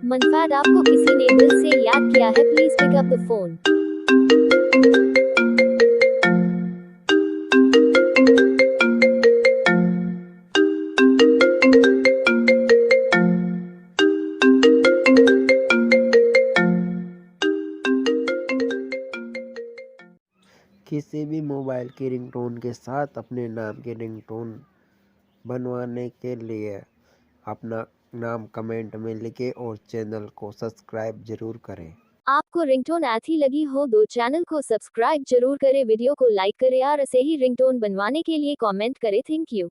मनफाद आपको किसी ने दिल से याद किया है, please pick up the phone. किसी भी मोबाइल की रिंगटोन के साथ अपने नाम की रिंगटोन बनवाने के लिए अपना नाम कमेंट में लिखें और चैनल को सब्सक्राइब जरूर करें। आपको रिंगटोन अच्छी लगी हो तो चैनल को सब्सक्राइब जरूर करें, वीडियो को लाइक करें और ऐसे ही रिंगटोन बनवाने के लिए कमेंट करें। Thank you.